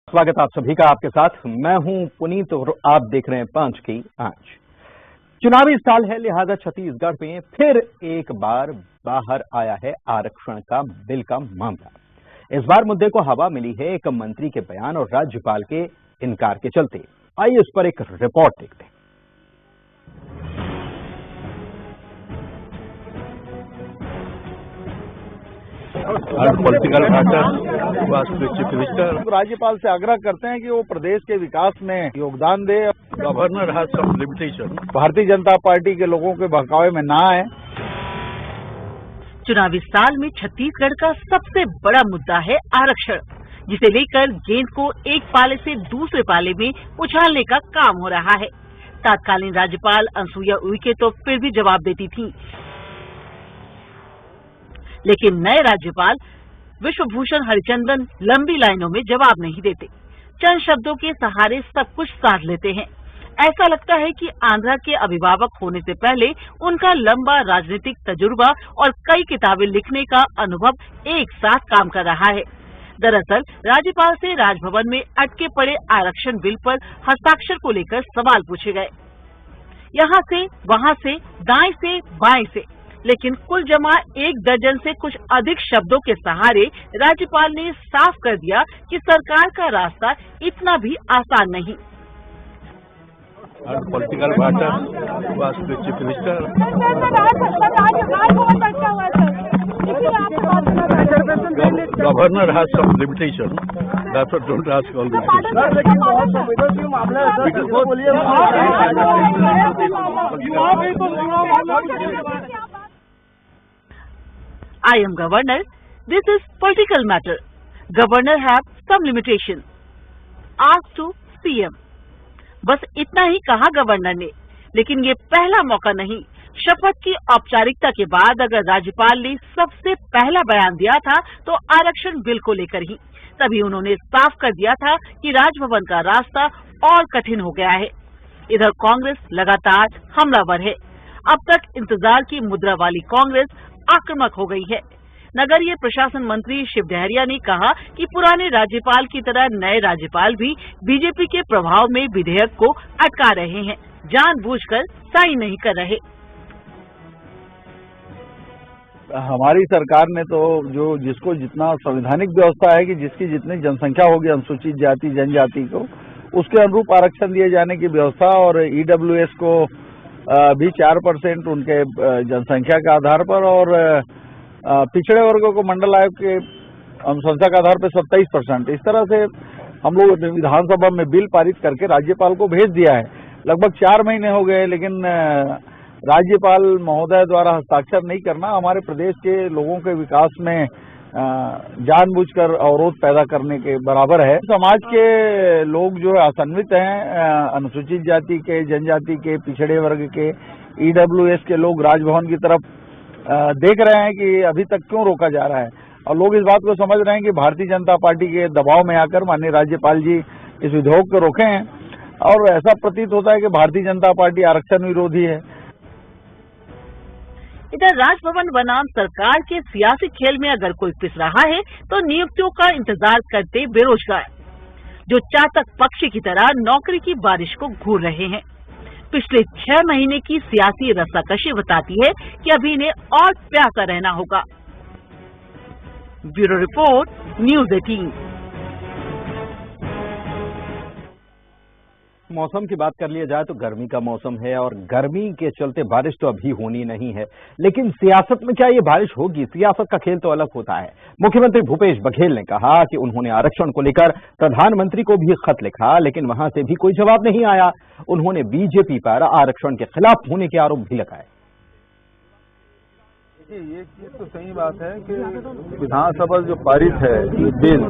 स्वागत आप सभी का आपके साथ। मैं हूं पुनीत और आप देख रहे हैं 5 की आंच। चुनावी साल है, लिहाजा छत्तीसगढ़ में फिर एक बार बाहर आया है आरक्षण का बिल का मामला। इस बार मुद्दे को हवा मिली है एक मंत्री के बयान और राज्यपाल के इनकार के चलते। आइए इस पर एक रिपोर्ट देखते हैं। पॉलिटिकल राज्यपाल से आग्रह करते हैं कि वो प्रदेश के विकास में योगदान दे। Governor has some limitation. Bharatiya Janata party के लोगों के बहकावे में ना आए। चुनावी साल में छत्तीसगढ़ का सबसे बड़ा मुद्दा है आरक्षण, जिसे लेकर गेंद को एक पाले से दूसरे पाले में उछालने का काम हो रहा है। तत्कालीन राज्यपाल अनुसुईया उइके तो फिर भी जवाब देती थी, लेकिन नए राज्यपाल विश्वभूषण हरिचंदन लंबी लाइनों में जवाब नहीं देते। चंद शब्दों के सहारे सब कुछ साध लेते हैं। ऐसा लगता है कि आंध्रा के अभिभावक होने से पहले उनका लंबा राजनीतिक तजुर्बा और कई किताबें लिखने का अनुभव एक साथ काम कर रहा है। दरअसल राज्यपाल से राजभवन में अटके पड़े आरक्षण बिल पर हस्ताक्षर को लेकर सवाल पूछे गए, यहाँ से वहाँ से, दाएं से बाएं से, लेकिन कुल जमा 1 दर्जन से कुछ अधिक शब्दों के सहारे राज्यपाल ने साफ कर दिया कि सरकार का रास्ता इतना भी आसान नहीं। Political chief minister governor has some limitation. That's what don't ask all this question. I am governor. This is political matter. Governor have some limitation. Ask to CM. बस इतना ही कहा गवर्नर ने, लेकिन ये पहला मौका नहीं। शपथ की औपचारिकता के बाद अगर राज्यपाल ने सबसे पहला बयान दिया था तो आरक्षण बिल को लेकर ही। तभी उन्होंने साफ कर दिया था कि राजभवन का रास्ता और कठिन हो गया है। इधर कांग्रेस लगातार हमलावर है। अब तक इंतजार की मुद्रा वाली कांग्रेस आक्रामक हो गई है। नगरीय प्रशासन मंत्री शिव डहरिया ने कहा कि पुराने राज्यपाल की तरह नए राज्यपाल भी बीजेपी के प्रभाव में विधेयक को अटका रहे हैं, जानबूझकर साइन नहीं कर रहे। हमारी सरकार ने तो जिसको जितना संवैधानिक व्यवस्था है कि जिसकी जितनी जनसंख्या होगी अनुसूचित जाति जनजाति को, उसके अनुरूप आरक्षण दिए जाने की व्यवस्था और EWS को भी 4% उनके जनसंख्या के आधार पर और पिछड़े वर्गों को मंडल आयोग के अनुशंसा के आधार पर 27%। इस तरह से हम लोग विधानसभा में बिल पारित करके राज्यपाल को भेज दिया है। लगभग 4 महीने हो गए, लेकिन राज्यपाल महोदय द्वारा हस्ताक्षर नहीं करना हमारे प्रदेश के लोगों के विकास में जानबूझकर अवरोध पैदा करने के बराबर है। समाज के लोग जो असंवित हैं, अनुसूचित जाति के, जनजाति के, पिछड़े वर्ग के, EWS के लोग राजभवन की तरफ देख रहे हैं कि अभी तक क्यों रोका जा रहा है, और लोग इस बात को समझ रहे हैं कि भारतीय जनता पार्टी के दबाव में आकर माननीय राज्यपाल जी इस विधेयक को रोके हैं, और ऐसा प्रतीत होता है कि भारतीय जनता पार्टी आरक्षण विरोधी है। इधर राजभवन बनाम सरकार के सियासी खेल में अगर कोई पिस रहा है तो नियुक्तियों का इंतजार करते बेरोजगार, जो चातक पक्षी की तरह नौकरी की बारिश को घूर रहे हैं। पिछले 6 महीने की सियासी रस्साकशी बताती है कि अभी इन्हें और प्यासा रहना होगा। Bureau report, news 18। मौसम की बात कर लिया जाए तो गर्मी का मौसम है और गर्मी के चलते बारिश तो अभी होनी नहीं है, लेकिन सियासत में क्या ये बारिश होगी? सियासत का खेल तो अलग होता है। मुख्यमंत्री भूपेश बघेल ने कहा कि उन्होंने आरक्षण को लेकर प्रधानमंत्री को भी खत लिखा, लेकिन वहां से भी कोई जवाब नहीं आया। उन्होंने बीजेपी पर आरक्षण के खिलाफ होने के आरोप भी लगाए। ये चीज तो सही बात है कि विधानसभा जो पारित है बिल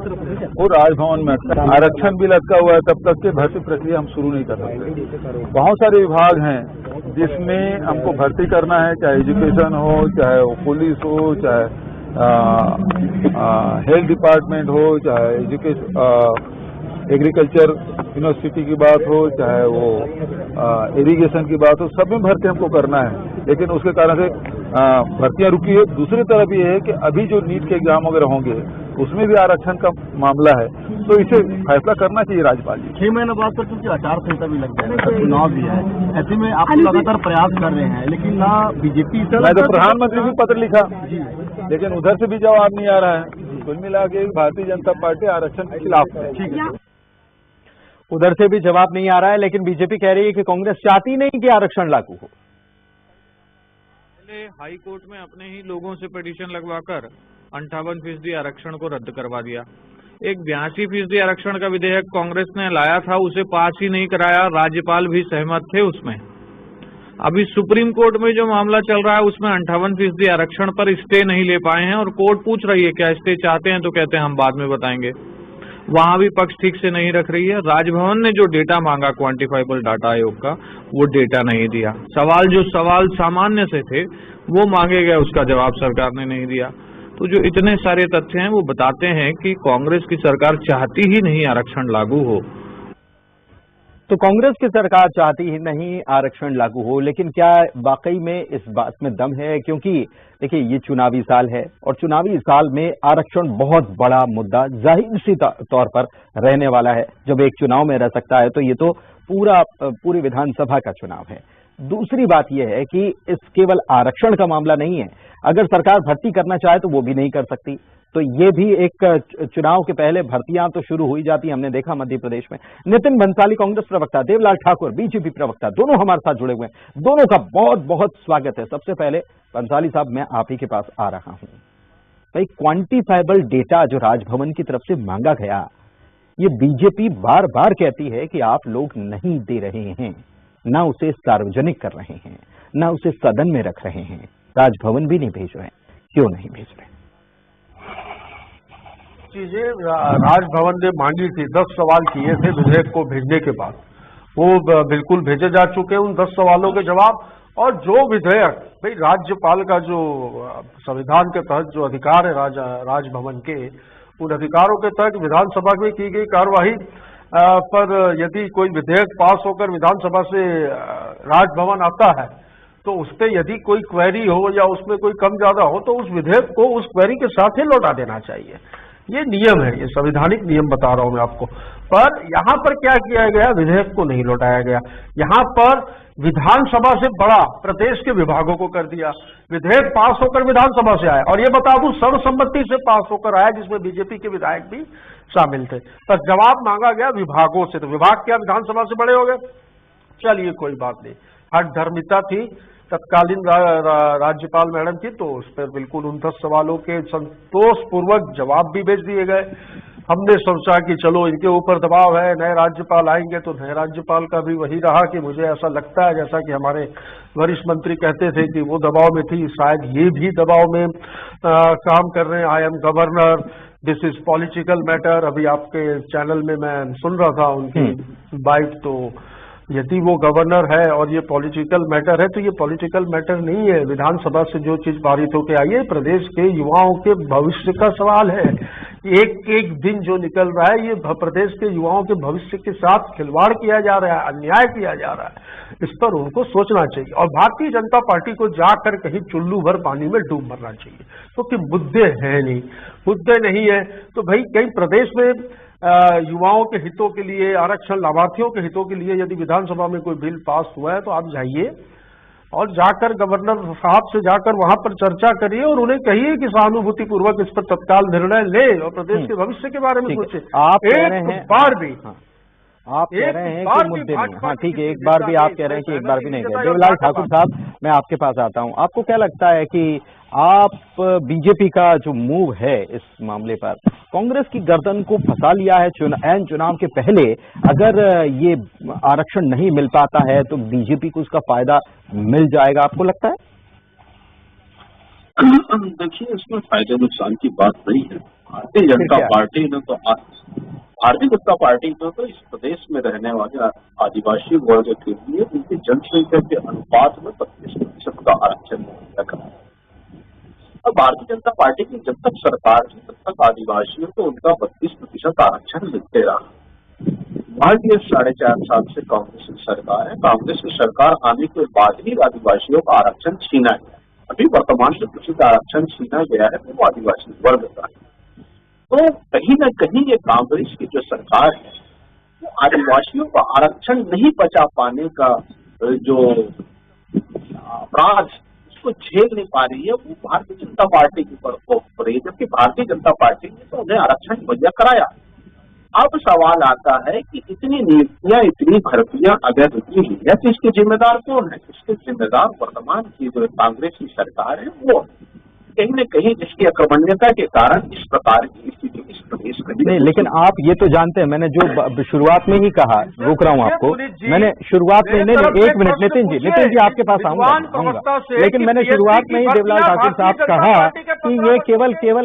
वो राजभवन में आरक्षण बिल अटका हुआ है, तब तक के भर्ती प्रक्रिया हम शुरू नहीं कर सकते। बहुत सारे विभाग हैं जिसमें हमको भर्ती करना है, चाहे एजुकेशन हो, चाहे पुलिस हो, चाहे हेल्थ डिपार्टमेंट हो, चाहे एग्रीकल्चर यूनिवर्सिटी की बात हो, चाहे वो इरिगेशन की बात हो, सब में भर्ती हमको करना है। लेकिन उसके कारण से भर्तियां रुकी है। दूसरी तरफ ये है कि अभी जो नीट के एग्जाम वगैरह होंगे उसमें भी आरक्षण का मामला है, तो इसे फैसला करना चाहिए राज्यपाल जी। 6 महीने बाद सर क्योंकि आचार संहिता भी लग जाएगा, चुनाव भी है, ऐसे में आप लगातार प्रयास कर रहे हैं, लेकिन ना बीजेपी मैं तो प्रधानमंत्री को पत्र लिखा जी, लेकिन उधर से भी जवाब नहीं आ रहा है। कुल मिला के भारतीय जनता पार्टी आरक्षण के खिलाफ है। ठीक है, उधर से भी जवाब नहीं आ रहा है, लेकिन बीजेपी कह रही है कि कांग्रेस चाहती नहीं कि आरक्षण लागू हो। पहले हाई कोर्ट में अपने ही लोगों से पिटीशन लगवाकर 58% आरक्षण को रद्द करवा दिया। एक 82% आरक्षण का विधेयक कांग्रेस ने लाया था, उसे पास ही नहीं कराया, राज्यपाल भी सहमत थे उसमें। अभी सुप्रीम कोर्ट में जो मामला चल रहा है उसमें 58% आरक्षण पर स्टे नहीं ले पाए हैं और कोर्ट पूछ रही है क्या स्टे चाहते हैं, तो कहते हैं हम बाद में बताएंगे। वहां भी पक्ष ठीक से नहीं रख रही है। राजभवन ने जो डेटा मांगा क्वांटिफाइबल डाटा आयोग का, वो डेटा नहीं दिया। सवाल सामान्य से थे वो मांगे गए, उसका जवाब सरकार ने नहीं दिया। तो जो इतने सारे तथ्य हैं वो बताते हैं कि कांग्रेस की सरकार चाहती ही नहीं आरक्षण लागू हो। तो कांग्रेस की सरकार चाहती ही नहीं आरक्षण लागू हो, लेकिन क्या वाकई में इस बात में दम है? क्योंकि देखिए ये चुनावी साल है और चुनावी साल में आरक्षण बहुत बड़ा मुद्दा जाहिर सी तौर पर रहने वाला है। जब एक चुनाव में रह सकता है तो ये तो पूरी विधानसभा का चुनाव है। दूसरी बात यह है कि इस केवल आरक्षण का मामला नहीं है, अगर सरकार भर्ती करना चाहे तो वो भी नहीं कर सकती। तो ये भी एक चुनाव के पहले भर्तियां तो शुरू हुई जाती, हमने देखा मध्य प्रदेश में। नितिन भंसाली कांग्रेस प्रवक्ता, देवलाल ठाकुर बीजेपी प्रवक्ता, दोनों हमारे साथ जुड़े हुए हैं। दोनों का बहुत बहुत स्वागत है। सबसे पहले भंसाली साहब, मैं आप ही के पास आ रहा हूं। भाई, क्वांटिफाइबल डेटा जो राजभवन की तरफ से मांगा गया, ये बीजेपी बार बार कहती है कि आप लोग नहीं दे रहे हैं, ना उसे सार्वजनिक कर रहे हैं, ना उसे सदन में रख रहे हैं, राजभवन भी नहीं भेज रहे हैं। क्यों नहीं भेज रहे? चीजें राजभवन ने मांगी थी, 10 सवाल किए थे विधेयक को भेजने के बाद, वो बिल्कुल भेजे जा चुके हैं उन 10 सवालों के जवाब। और जो विधेयक, भाई राज्यपाल का जो संविधान के तहत जो अधिकार है राजभवन के, उन अधिकारों के तहत विधानसभा में की गई कार्यवाही पर यदि कोई विधेयक पास होकर विधानसभा से राजभवन आता है तो उस पर यदि कोई क्वेरी हो या उसमें कोई कम ज्यादा हो तो उस विधेयक को उस क्वेरी के साथ ही लौटा देना चाहिए। ये नियम है, ये संवैधानिक नियम बता रहा हूं मैं आपको। पर यहां पर क्या किया गया, विधेयक को नहीं लौटाया गया। यहां पर विधानसभा से बड़ा प्रदेश के विभागों को कर दिया। विधेयक पास होकर विधानसभा से आया, और ये बता दूं सर्वसम्मति से पास होकर आया, जिसमें बीजेपी के विधायक भी शामिल थे। पर जवाब मांगा गया विभागों से, तो विभाग क्या विधानसभा से बड़े हो गए? चलिए कोई बात नहीं, हठधर्मिता थी तत्कालीन राज्यपाल मैडम की, तो उस पर बिल्कुल उन 10 सवालों के संतोषपूर्वक जवाब भी भेज दिए गए। हमने सोचा कि चलो इनके ऊपर दबाव है, नए राज्यपाल आएंगे, तो नए राज्यपाल का भी वही रहा कि मुझे ऐसा लगता है, जैसा कि हमारे वरिष्ठ मंत्री कहते थे कि वो दबाव में थी, शायद ये भी दबाव में काम कर रहे हैं। I am governor, this is political matter. अभी आपके चैनल में मैं सुन रहा था उनकी बाइट, तो यदि वो गवर्नर है और ये पॉलिटिकल मैटर है तो ये पॉलिटिकल मैटर नहीं है। विधानसभा से जो चीज पारित होकर आई है प्रदेश के युवाओं के भविष्य का सवाल है। एक एक दिन जो निकल रहा है ये प्रदेश के युवाओं के भविष्य के साथ खिलवाड़ किया जा रहा है, अन्याय किया जा रहा है। इस पर उनको सोचना चाहिए और भारतीय जनता पार्टी को जाकर कहीं चुल्लू भर पानी में डूब मरना चाहिए, क्योंकि मुद्दे हैं नहीं, मुद्दे नहीं है तो भाई कहीं प्रदेश में युवाओं के हितों के लिए, आरक्षण लाभार्थियों के हितों के लिए यदि विधानसभा में कोई बिल पास हुआ है तो आप जाइए और जाकर गवर्नर साहब से जाकर वहां पर चर्चा करिए और उन्हें कहिए कि सहानुभूतिपूर्वक इस पर तत्काल निर्णय ले और प्रदेश के भविष्य के बारे में सोचे। आप कह रहे हैं बार भी आप कह रहे हैं कि मुद्दे नहीं, हाँ ठीक है, एक बार भी आप कह रहे हैं कि एक बार भी नहीं गए। देवलाल ठाकुर साहब, मैं आपके पास आता हूं, आपको क्या लगता है कि आप बीजेपी का जो मूव है इस मामले पर, कांग्रेस की गर्दन को फंसा लिया है? ऐन चुनाव के पहले अगर ये आरक्षण नहीं मिल पाता है तो बीजेपी को उसका फायदा मिल जाएगा, आपको लगता है? देखिए, इसमें फायदे नुकसान की बात नहीं है। भारतीय जनता पार्टी ने तो इस प्रदेश में रहने वाले आदिवासी वर्ग के लिए उनकी जनसंख्या के अनुपात में 25% का आरक्षण रखा है। और भारतीय जनता पार्टी की जब तक सरकार थी तब तक आदिवासियों को उनका 32% आरक्षण मिलते रहा। मान ये 4.5 साल से कांग्रेस की सरकार है। कांग्रेस की सरकार आने के बाद ही आदिवासियों का आरक्षण छीना गया। अभी वर्तमान में किसी का आरक्षण छीना गया है वो आदिवासी वर्ग का है। तो कहीं न कहीं ये कांग्रेस की जो सरकार है वो आदिवासियों का आरक्षण नहीं बचा पाने का जो अपराध उसको झेल नहीं पा रही है, वो भारतीय जनता पार्टी के ऊपर है। जबकि भारतीय जनता पार्टी ने तो उन्हें आरक्षण मुहैया कराया। अब सवाल आता है कि इतनी नियुक्तियां, इतनी भर्तियां अगर रुकी हुई है तो इसके जिम्मेदार कौन है? इसके जिम्मेदार वर्तमान की जो कांग्रेस की सरकार है वो कहीं न कहीं जिसकी अक्रमण्यता के कारण इस प्रकार की स्थिति इस प्रदेश में नहीं। लेकिन आप ये तो जानते हैं, मैंने जो शुरुआत में ही कहा, रोक रहा हूँ आपको, मैंने शुरुआत में नहीं, एक मिनट नितिन जी आपके पास आऊंगा, लेकिन मैंने शुरुआत में ही देवलाल ठाकुर साहब कहा कि ये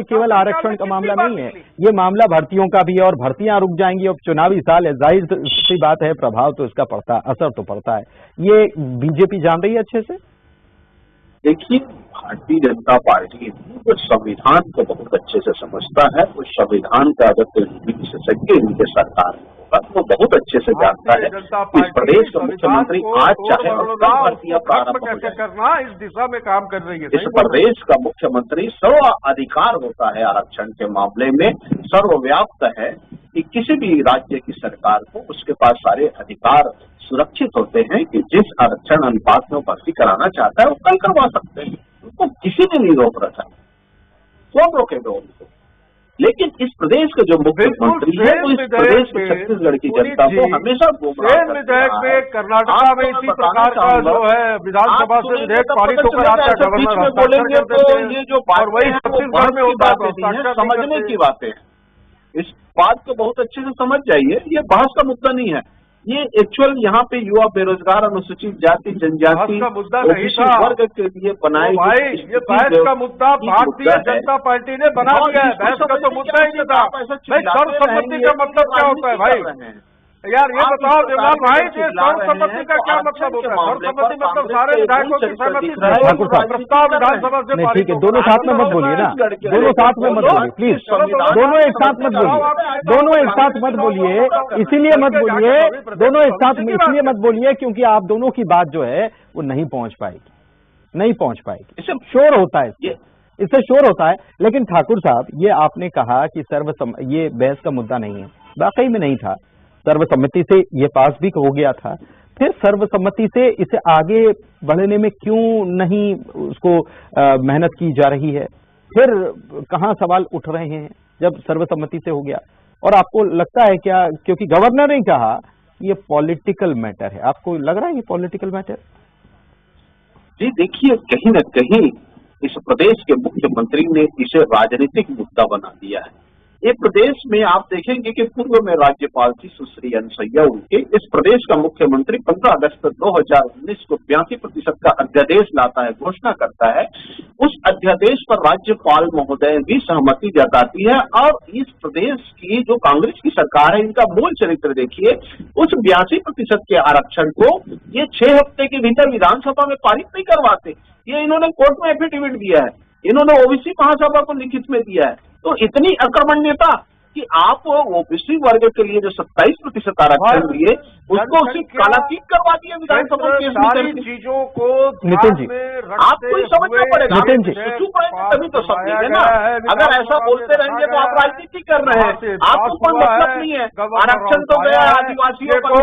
केवल आरक्षण का मामला नहीं है, ये मामला भर्तियों का भी है और भर्तियां रुक जाएंगी। अब चुनावी साल है, जाहिर सी बात है, प्रभाव तो इसका पड़ता है, असर तो पड़ता है। ये बीजेपी जान रही है अच्छे से। देखिए, भारतीय जनता पार्टी वो संविधान को बहुत अच्छे से समझता है। वो संविधान का अगर कोई विशेषज्ञ इनके सरकार होगा तो वो बहुत अच्छे से जानता है इस प्रदेश का मुख्यमंत्री आज चाहे भर्तियां प्रारंभ हो जाए, इस दिशा में काम कर रही है। इस प्रदेश का मुख्यमंत्री सर्व अधिकार होता है आरक्षण के मामले में, सर्वव्याप्त है कि किसी भी राज्य की सरकार को उसके पास सारे अधिकार सुरक्षित होते हैं कि जिस आरक्षण अनुपात में वो भर्ती कराना चाहता है वो कल करवा सकते हैं। उनको किसी ने नहीं रोक रखा, कौन रोकेगा उनको? लेकिन इस प्रदेश के जो मुख्यमंत्री है वो इस प्रदेश के छत्तीसगढ़ की जनता को हमेशा विधेयक में कर्नाटक में इसी प्रकार का जो है विधानसभा से विधेयक पारित होकर आता है, गवर्नर बोलेंगे तो ये जो बात वही छत्तीसगढ़ में होता है, समझने की बातें हैं। इस बात को बहुत अच्छे से समझ जाइए, ये बहस का मुद्दा नहीं है। ये एक्चुअल यहाँ पे युवा, बेरोजगार, अनुसूचित जाति, जनजाति, ओबीसी वर्ग के लिए बनाए भाई ये बहस का मुद्दा भारतीय जनता पार्टी ने बना दिया है। बहस का तो मुद्दा ही नहीं था भाई। सर्वसम्मति का मतलब क्या होता है भाई? यार ये बताओ देवलाल भाई, ये सर्वसम्मति का क्या मतलब होता है? सर्वसम्मति मतलब सारे विधायकों की सहमति से प्रस्ताव विधानसभा से। ठीक है, दोनों साथ में मत बोलिए ना, दोनों साथ में मत बोलिए प्लीज, दोनों एक साथ मत बोलिए, दोनों एक साथ मत बोलिए, इसीलिए मत बोलिए, दोनों एक साथ इसलिए मत बोलिए क्योंकि आप दोनों की बात जो है वो नहीं पहुंच पाएगी, शोर होता है, इससे शोर होता है। लेकिन ठाकुर साहब, ये आपने कहा कि ये बहस का मुद्दा नहीं है, वाकई में नहीं था। सर्वसम्मति से ये पास भी हो गया था, फिर सर्वसम्मति से इसे आगे बढ़ने में क्यों नहीं उसको मेहनत की जा रही है? फिर कहाँ सवाल उठ रहे हैं जब सर्वसम्मति से हो गया? और आपको लगता है क्या, क्योंकि गवर्नर ने कहा ये पॉलिटिकल मैटर है, आपको लग रहा है ये पॉलिटिकल मैटर? जी देखिए, कहीं न कहीं इस प्रदेश के मुख्यमंत्री ने इसे राजनीतिक मुद्दा बना दिया है। ये प्रदेश में आप देखेंगे कि पूर्व में राज्यपाल थी सुश्री अनुसुईया उइके। इस प्रदेश का मुख्यमंत्री 15 अगस्त 2019 को 82% का अध्यादेश लाता है, घोषणा करता है। उस अध्यादेश पर राज्यपाल महोदय भी सहमति जताती है। और इस प्रदेश की जो कांग्रेस की सरकार है, इनका मूल चरित्र देखिए, उस 82% के आरक्षण को ये 6 हफ्ते के भीतर विधानसभा में पारित नहीं करवाते। ये इन्होंने कोर्ट में एफिडेविट दिया है, इन्होंने ओबीसी महासभा को लिखित में दिया है। तो इतनी अक्रमण्यता कि आप ओबीसी वर्ग के लिए जो 27% आरक्षण दिए उसको सिर्फ कालातीत करवा दिए विधानसभा की चीजों को। नितिन जी, आपको ही समझना पड़ेगा, नितिन जी, तभी तो समझेंगे ना। अगर ऐसा बोलते रहेंगे तो आप राजनीति कर रहे हैं, आपको कोई मतलब नहीं है। आरक्षण तो गया आदिवासियों को,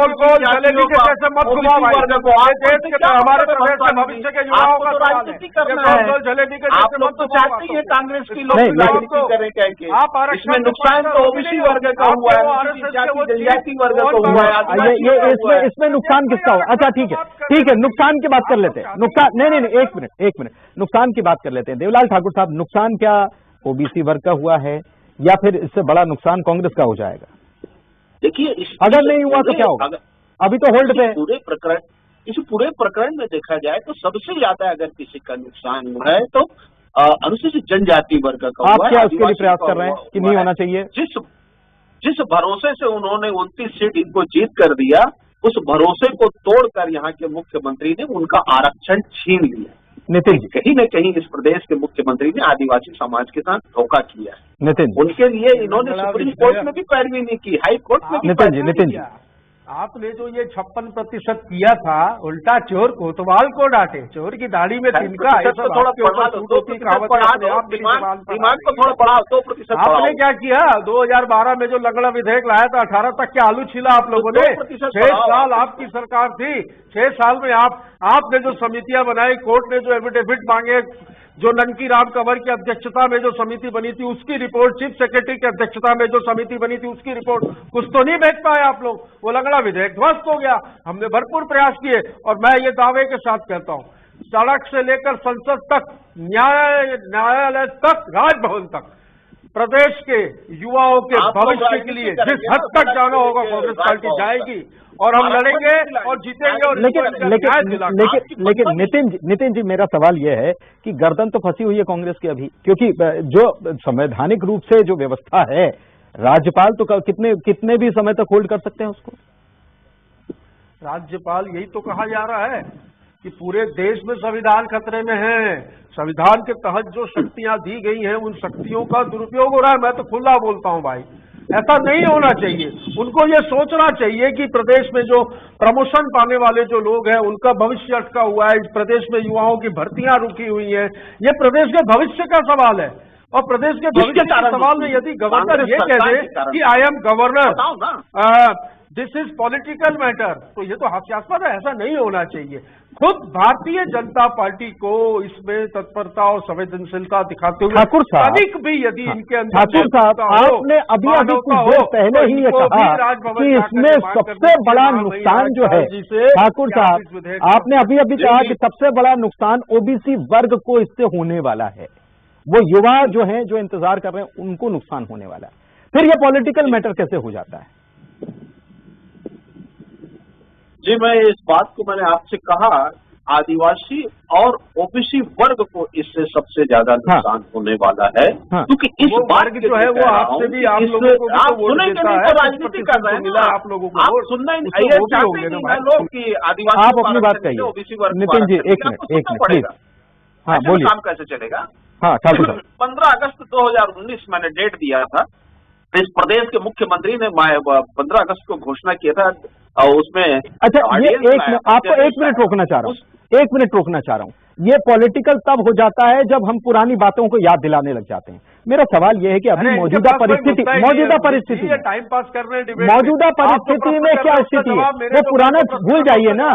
हमारे प्रदेश के भविष्य के युवाओं का राजनीति करना है। आप लोग तो चाहते हैं कांग्रेस की लोग राजनीति करें, क्या इसमें नुकसान ओबीसी वर्ग का हुआ है, जनजाति वर्ग का हुआ है। ये इसमें नुकसान किसका हुआ? अच्छा ठीक है, नुकसान की बात कर लेते हैं। नुकसान नहीं, एक मिनट, नुकसान की बात कर लेते हैं। देवलाल ठाकुर साहब, नुकसान क्या ओबीसी वर्ग का हुआ है या फिर इससे बड़ा नुकसान कांग्रेस का हो जाएगा? देखिए, अगर नहीं हुआ तो क्या होगा? अभी तो होल्ड पे है। इस पूरे प्रकरण में देखा जाए तो सबसे ज्यादा अगर किसी का नुकसान हुआ है तो अनुसूचित जनजाति वर्ग का। आप क्या उसके लिए प्रयास कर रहे हैं कि नहीं होना चाहिए? जिस भरोसे से उन्होंने 29 सीट इनको जीत कर दिया, उस भरोसे को तोड़कर यहाँ के मुख्यमंत्री ने उनका आरक्षण छीन लिया। नितिन जी, कहीं न कहीं इस प्रदेश के मुख्यमंत्री ने आदिवासी समाज के साथ धोखा किया है। नितिन, उनके लिए इन्होंने सुप्रीम कोर्ट में भी पैरवी नहीं की, हाई कोर्ट में भी। नितिन जी, आपने जो ये 56% किया था, उल्टा चोर कोतवाल को डांटे, चोर की दाढ़ी में तिनका, ये सब थोड़ा आपके ऊपर बढ़ा छूट दो, होती है, कहावत है, अपने आप मेरी जबान पर दिमाग आ को गई थोड़ा है। बढ़ाओ, 2% आपने क्या किया, 2012 में जो लंगड़ा विधेयक लाया था, 18 तक के आलू छिला आप लोगों ने। 2% 6 साल आपकी सरकार थी, 6 साल में आपने जो समितियां बनाई, कोर्ट ने जो एफिडेविट मांगे, जो ननकी राम कंवर की अध्यक्षता में जो समिति बनी थी उसकी रिपोर्ट, चीफ सेक्रेटरी की अध्यक्षता में जो समिति बनी थी उसकी रिपोर्ट, कुछ तो नहीं भेज पाए आप लोग। वो लंगड़ा विधेयक ध्वस्त हो गया। हमने भरपूर प्रयास किए और मैं ये दावे के साथ कहता हूं, सड़क से लेकर संसद तक, न्यायालय तक, राजभवन तक, प्रदेश के युवाओं के भविष्य के लिए जिस हद तक जाना होगा कांग्रेस पार्टी जाएगी और हम लड़ेंगे और जीतेंगे। और लेकिन नितिन जी मेरा सवाल यह है कि गर्दन तो फंसी हुई है कांग्रेस की अभी, क्योंकि जो संवैधानिक रूप से जो व्यवस्था है, राज्यपाल तो कितने भी समय तक होल्ड कर सकते हैं उसको। राज्यपाल, यही तो कहा जा रहा है कि पूरे देश में संविधान खतरे में है। संविधान के तहत जो शक्तियां दी गई हैं उन शक्तियों का दुरुपयोग हो रहा है। मैं तो खुला बोलता हूं भाई, ऐसा नहीं होना चाहिए। उनको ये सोचना चाहिए कि प्रदेश में जो प्रमोशन पाने वाले जो लोग हैं उनका भविष्य अटका हुआ है, इस प्रदेश में युवाओं की भर्तियां रुकी हुई हैं, ये प्रदेश के भविष्य का सवाल है। और प्रदेश के भविष्य के सवाल में यदि गवर्नर ये कह दे कि I am governor, this is political matter, तो ये तो हास्यास्पद है, ऐसा नहीं होना चाहिए। खुद भारतीय जनता पार्टी को इसमें तत्परता और संवेदनशीलता दिखाते हुए ठाकुर साहब, तनिक भी यदि इनके अंदर ठाकुर साहब, आपने अभी कुछ देर पहले ही ये कहा कि इसमें सबसे बड़ा नुकसान जो है, ठाकुर साहब आपने अभी कहा कि सबसे बड़ा नुकसान ओबीसी वर्ग को इससे होने वाला है, वो युवा जो हैं जो इंतजार कर रहे हैं उनको नुकसान होने वाला है। फिर ये पॉलिटिकल मैटर कैसे हो जाता है? जी, मैं इस बात को मैंने आपसे कहा, आदिवासी और ओबीसी वर्ग को इससे सबसे ज्यादा नुकसान होने वाला है, क्योंकि इस वर्ग जो है वो आपसे भी आप लोगों को आप सुनेंगे नहीं तो राजनीति कर रहे हैं, आप लोगों को आप सुनना ही नहीं लोग कि आदिवासी आप अपनी बात कहिए। ओबीसी वर्ग, नितिन जी एक मिनट प्लीज, हाँ बोलिए। काम कैसे चलेगा? हाँ ठाकुर साहब, 15 अगस्त 2019 मैंने डेट दिया था, इस प्रदेश के मुख्यमंत्री ने 15 अगस्त को घोषणा किया था और उसमें अच्छा ये आपको एक मिनट रोकना चाह रहा हूँ। ये पॉलिटिकल तब हो जाता है जब हम पुरानी बातों को याद दिलाने लग जाते हैं। मेरा सवाल यह है कि अभी मौजूदा परिस्थिति में टाइम पास कर रहे हैं, मौजूदा परिस्थिति में क्या स्थिति है वो पुराना भूल जाइए ना।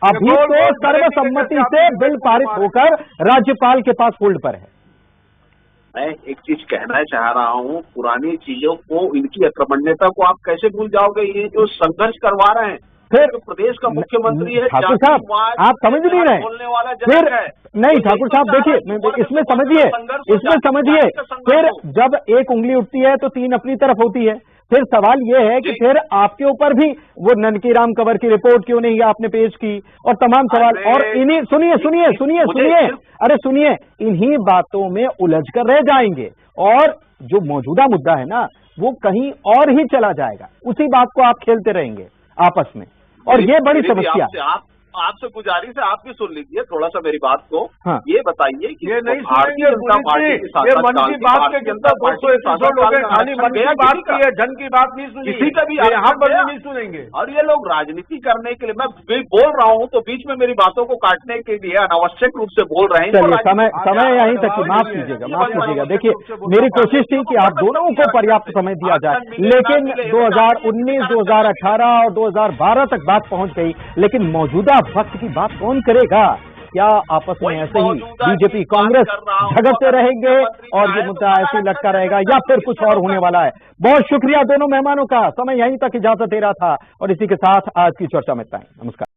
अभी तो सर्वसम्मति से बिल पारित होकर राज्यपाल के पास होल्ड पर है। मैं एक चीज कहना चाह रहा हूँ, पुरानी चीजों को, इनकी अक्रमण्यता को आप कैसे भूल जाओगे? ये जो संघर्ष करवा रहे हैं, फिर प्रदेश का मुख्यमंत्री है, ठाकुर साहब आप समझ नहीं रहे, बोलने वाला फिर नहीं ठाकुर साहब देखिए इसमें समझिए, फिर जब एक उंगली उठती है तो 3 अपनी तरफ होती है। फिर सवाल यह है कि फिर आपके ऊपर भी वो ननकी राम कंवर की रिपोर्ट क्यों नहीं आपने पेश की और तमाम सवाल, और इन्हीं सुनिए इन्हीं बातों में उलझ कर रह जाएंगे और जो मौजूदा मुद्दा है ना वो कहीं और ही चला जाएगा। उसी बात को आप खेलते रहेंगे आपस में और ये बड़ी समस्या है। आपसे गुजारिश है, आप भी सुन लीजिए थोड़ा सा मेरी बात को। हाँ। ये बताइए कि ये नहीं भारतीय जनता पार्टी ये मन की बात के कितना 200 एपिसोड खाली मन की बात की है, जन की बात नहीं सुनी, किसी का भी यहाँ पर नहीं सुनेंगे। और ये लोग राजनीति करने के लिए, मैं बोल रहा हूँ तो बीच में मेरी बातों को काटने के लिए अनावश्यक रूप से बोल रहे हैं। समय यहीं तक, माफ कीजिएगा। देखिए मेरी कोशिश थी कि आप दोनों को पर्याप्त समय दिया जाए, लेकिन 2019, 2018 और 2012 तक बात पहुंच गई, लेकिन मौजूदा वक्त की बात कौन करेगा? क्या आपस में ऐसे ही बीजेपी कांग्रेस झगड़ते रहेंगे और ये मुद्दा ऐसे ही लटका रहेगा या फिर कुछ और होने वाला है? बहुत शुक्रिया दोनों मेहमानों का, समय यहीं तक इजाजत दे रहा था और इसी के साथ आज की चर्चा में इतना ही। नमस्कार।